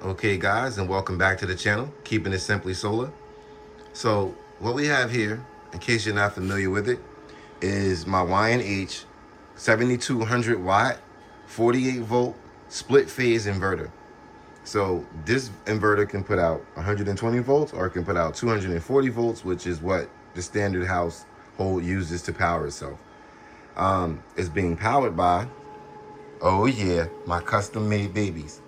Okay guys, and welcome back to the channel, Keeping It Simply Solar. So what we have here, in case you're not familiar with it, is my Y&H 7200 watt, 48 volt split phase inverter. So this inverter can put out 120 volts or it can put out 240 volts, which is what the standard household uses to power itself. It's being powered by, oh yeah, my custom made babies.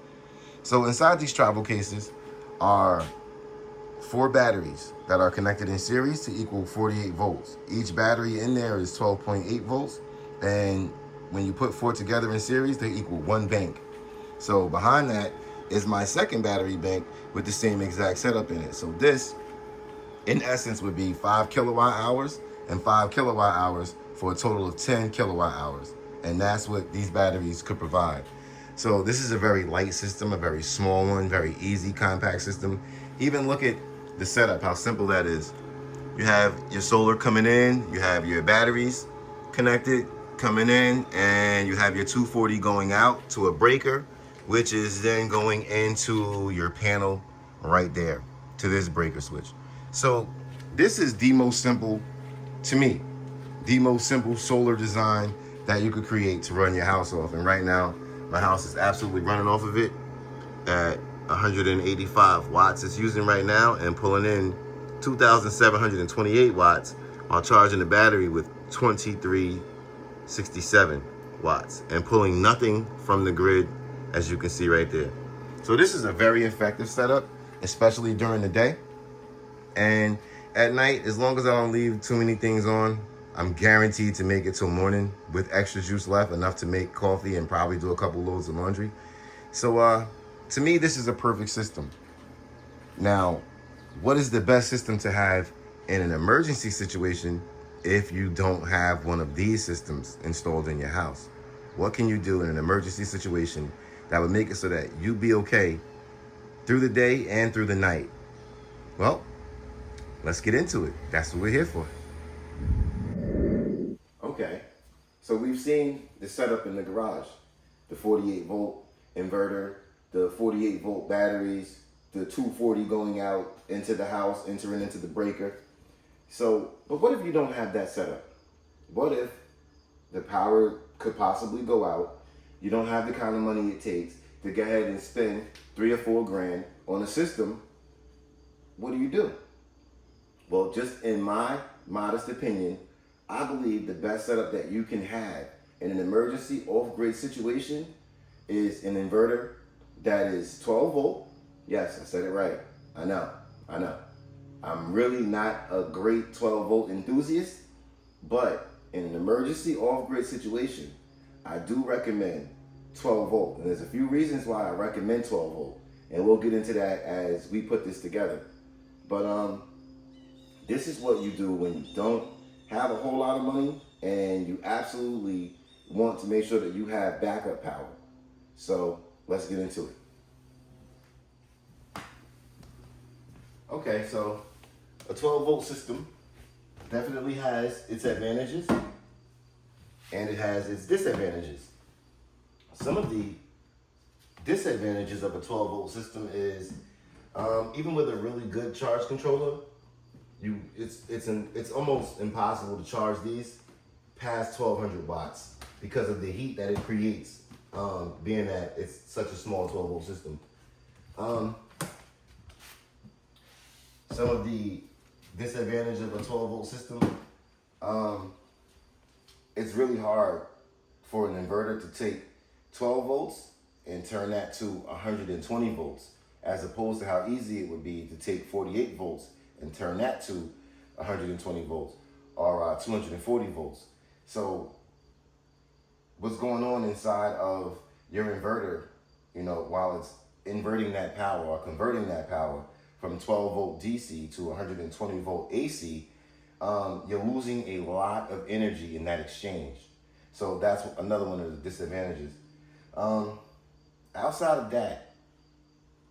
So inside these travel cases are 4 batteries that are connected in series to equal 48 volts. Each battery in there is 12.8 volts. And when you put 4 together in series, they equal 1 bank. So behind that is my second battery bank with the same exact setup in it. So this, in essence, would be 5 kilowatt hours and 5 kilowatt hours for a total of 10 kilowatt hours. And that's what these batteries could provide. So this is a very light system, a very small one, very easy, compact system. Even look at the setup, how simple that is. You have your solar coming in, you have your batteries connected coming in, and you have your 240 going out to a breaker, which is then going into your panel right there to this breaker switch. So this is the most simple, to me, the most simple solar design that you could create to run your house off. And right now, my house is absolutely running off of it at 185 watts. It's using right now and pulling in 2,728 watts while charging the battery with 2367 watts and pulling nothing from the grid, as you can see right there. So this is a very effective setup, especially during the day. And at night, as long as I don't leave too many things on, I'm guaranteed to make it till morning with extra juice left, enough to make coffee and probably do a couple loads of laundry. So to me, this is a perfect system. Now, what is the best system to have in an emergency situation if you don't have one of these systems installed in your house? What can you do in an emergency situation that would make it so that you be okay through the day and through the night? Well, let's get into it. That's what we're here for. Okay, so we've seen the setup in the garage. The 48 volt inverter, the 48 volt batteries, the 240 going out into the house, entering into the breaker. So, but what if you don't have that setup? What if the power could possibly go out? You don't have the kind of money it takes to go ahead and spend 3 or 4 grand on a system. What do? Well, just in my modest opinion, I believe the best setup that you can have in an emergency off-grid situation is an inverter that is 12 volt. Yes, I said it right. I know. I'm really not a great 12 volt enthusiast, but in an emergency off-grid situation, I do recommend 12 volt. And there's a few reasons why I recommend 12 volt. And we'll get into that as we put this together. But this is what you do when you don't have a whole lot of money and you absolutely want to make sure that you have backup power. So let's get into it. Okay, so a 12 volt system definitely has its advantages and it has its disadvantages. Some of the disadvantages of a 12 volt system is even with a really good charge controller, it's almost impossible to charge these past 1200 watts because of the heat that it creates, being that it's such a small 12 volt system. Some of the disadvantage of a 12 volt system, it's really hard for an inverter to take 12 volts and turn that to 120 volts, as opposed to how easy it would be to take 48 volts and turn that to 120 volts or 240 volts. So what's going on inside of your inverter, while it's inverting that power or converting that power from 12 volt DC to 120 volt AC, you're losing a lot of energy in that exchange. So that's another one of the disadvantages. Outside of that,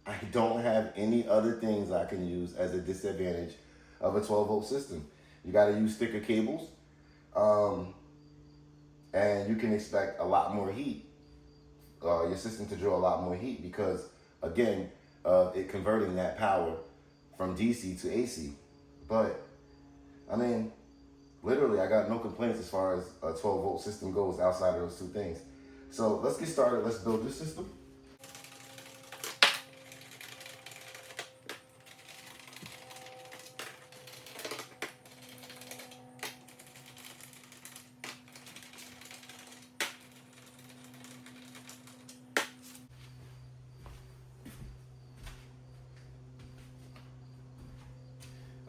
I don't have any other things I can use as a disadvantage of a 12 volt system. You got to use thicker cables, and you can expect a lot more heat, your system to draw a lot more heat because, again, of it converting that power from DC to AC. But, I mean, literally, I got no complaints as far as a 12-volt system goes outside of those two things. So let's get started. Let's build this system.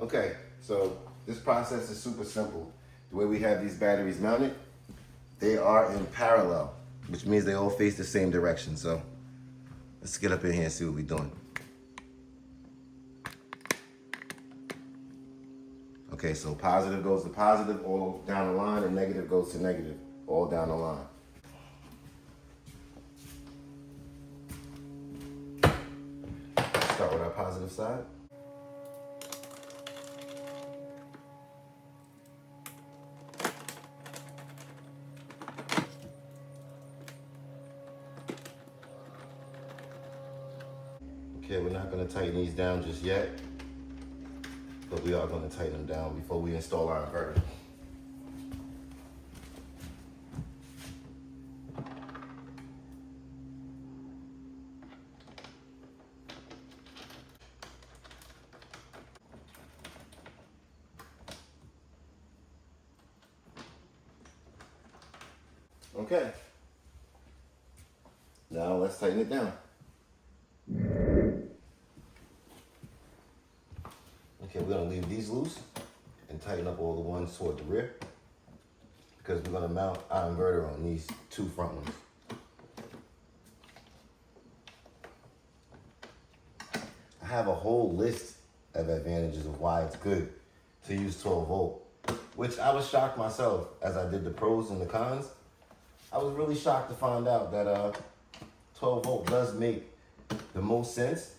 Okay, so this process is super simple. The way we have these batteries mounted, they are in parallel, which means they all face the same direction. So let's get up in here and see what we're doing. Okay, so positive goes to positive all down the line, and negative goes to negative all down the line. Let's start with our positive side. Okay, we're not going to tighten these down just yet, but we are going to tighten them down before we install our inverter. Okay, now let's tighten it down. Okay, we're gonna leave these loose and tighten up all the ones toward the rear because we're gonna mount our inverter on these two front ones. I have a whole list of advantages of why it's good to use 12 volt, which I was shocked myself as I did the pros and the cons. I was really shocked to find out that 12 volt does make the most sense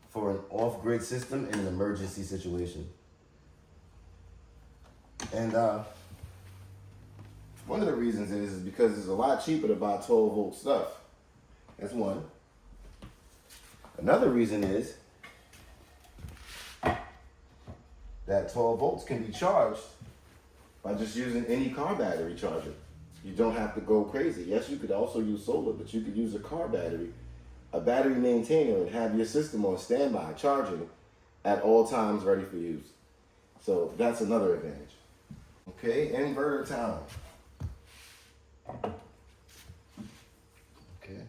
for an off-grid system in an emergency situation. And one of the reasons is because it's a lot cheaper to buy 12 volt stuff. That's one. Another reason is that 12 volts can be charged by just using any car battery charger. You don't have to go crazy. Yes, you could also use solar, but you could use a car battery, a battery maintainer, and have your system on standby, charging at all times, ready for use. So that's another advantage. Okay, inverter time. Okay,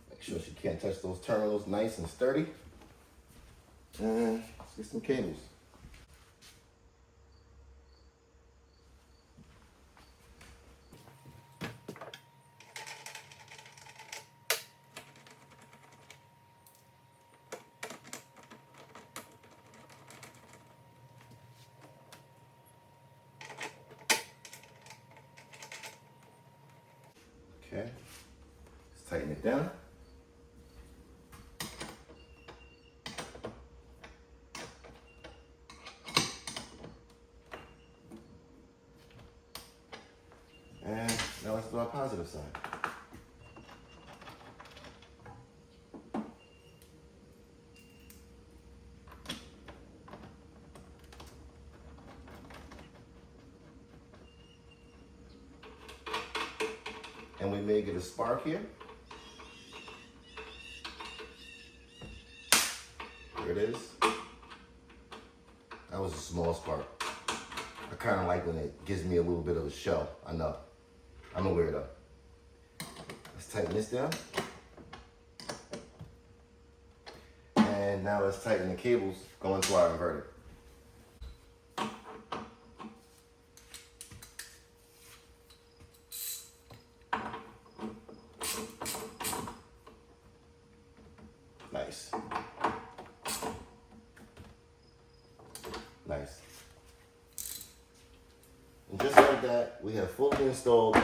make sure she can't touch those terminals, nice and sturdy. And let's get some cables. Okay, let's tighten it down. And now let's do our positive side. And we may get a spark here. There it is. That was a small spark. I kind of like when it gives me a little bit of a show. I know. I'm a weirdo. Let's tighten this down. And now let's tighten the cables going to our inverter. Nice. Nice. And just like that, we have fully installed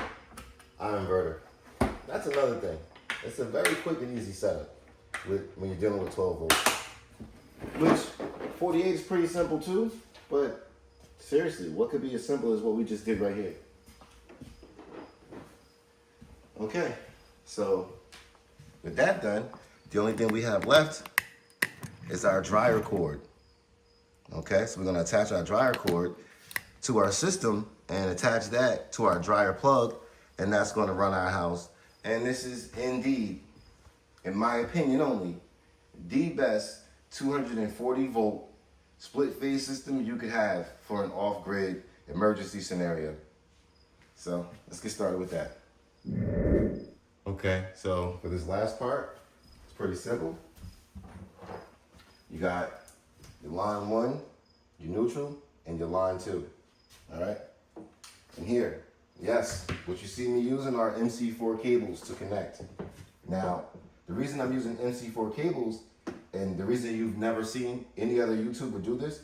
our inverter. That's another thing. It's a very quick and easy setup when you're dealing with 12 volts. Which 48 is pretty simple too, but seriously, what could be as simple as what we just did right here? Okay, so with that done, the only thing we have left is our dryer cord. Okay, so we're gonna attach our dryer cord to our system and attach that to our dryer plug, and that's gonna run our house. And this is indeed, in my opinion only, the best 240 volt split phase system you could have for an off-grid emergency scenario. So let's get started with that. Okay, so for this last part, it's pretty simple. You got your line 1, your neutral, and your line 2. All right? And here, yes, what you see me using are MC4 cables to connect. Now, the reason I'm using MC4 cables, and the reason you've never seen any other YouTuber do this,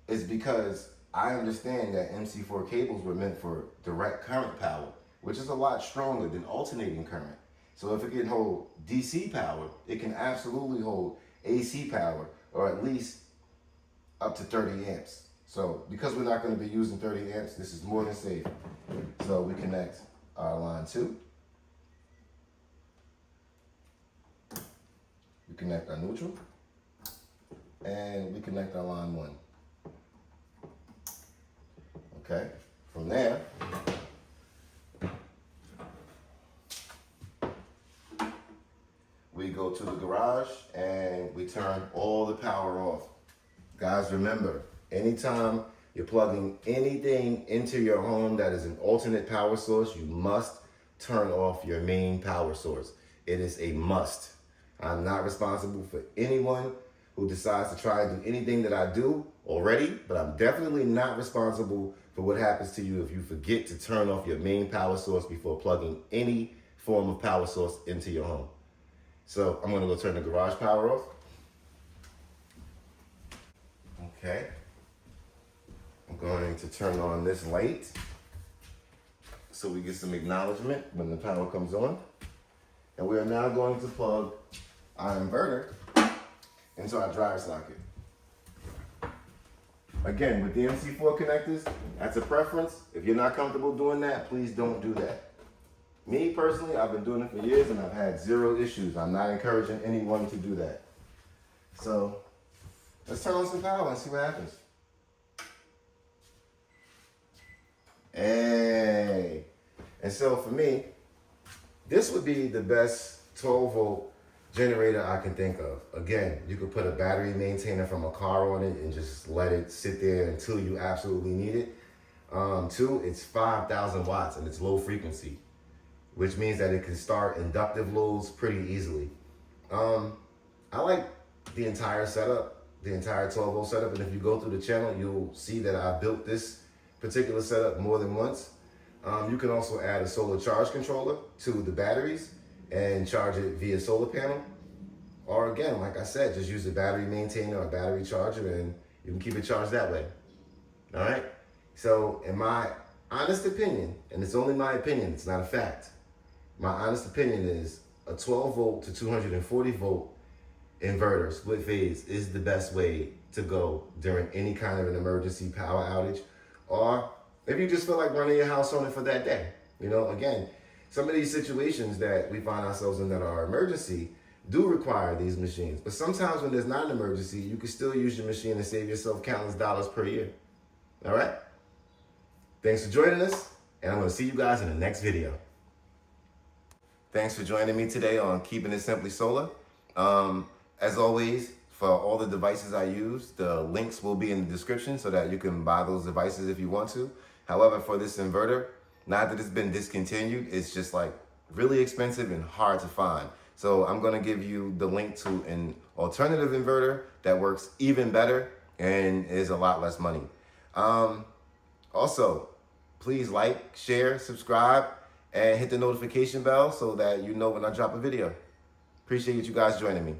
is because I understand that MC4 cables were meant for direct current power, which is a lot stronger than alternating current. So if it can hold DC power, it can absolutely hold AC power, or at least up to 30 amps. So because we're not going to be using 30 amps, this is more than safe. So we connect our line 2. We connect our neutral. And we connect our line 1. Okay, from there, we go to the garage and we turn all the power off. Guys, remember, anytime you're plugging anything into your home that is an alternate power source, you must turn off your main power source. It is a must. I'm not responsible for anyone who decides to try and do anything that I do already, but I'm definitely not responsible for what happens to you if you forget to turn off your main power source before plugging any form of power source into your home. So I'm gonna go turn the garage power off. Okay. I'm going to turn on this light so we get some acknowledgement when the power comes on. And we are now going to plug our inverter into our dryer socket. Again, with the MC4 connectors, that's a preference. If you're not comfortable doing that, please don't do that. Me personally, I've been doing it for years and I've had 0 issues. I'm not encouraging anyone to do that. So let's turn on some power and see what happens. Hey. And so for me, this would be the best 12 volt generator I can think of. Again, you could put a battery maintainer from a car on it and just let it sit there until you absolutely need it. 2, it's 5,000 watts and it's low frequency, which means that it can start inductive loads pretty easily. I like the entire setup, the entire 12 volt setup, and if you go through the channel, you'll see that I built this particular setup more than once. You can also add a solar charge controller to the batteries and charge it via solar panel. Or again, like I said, just use a battery maintainer or battery charger and you can keep it charged that way. All right? So in my honest opinion, and it's only my opinion, it's not a fact, my honest opinion is a 12 volt to 240 volt inverter split phase is the best way to go during any kind of an emergency power outage, or if you just feel like running your house on it for that day. You know, again, some of these situations that we find ourselves in that are emergency do require these machines. But sometimes when there's not an emergency, you can still use your machine and save yourself countless dollars per year. All right? Thanks for joining us, and I'm going to see you guys in the next video. Thanks for joining me today on Keeping It Simply Solar. As always, for all the devices I use, the links will be in the description so that you can buy those devices if you want to. However, for this inverter, not that it's been discontinued, it's just like really expensive and hard to find. So I'm gonna give you the link to an alternative inverter that works even better and is a lot less money. Also, please like, share, subscribe, and hit the notification bell so that you know when I drop a video. Appreciate you guys joining me.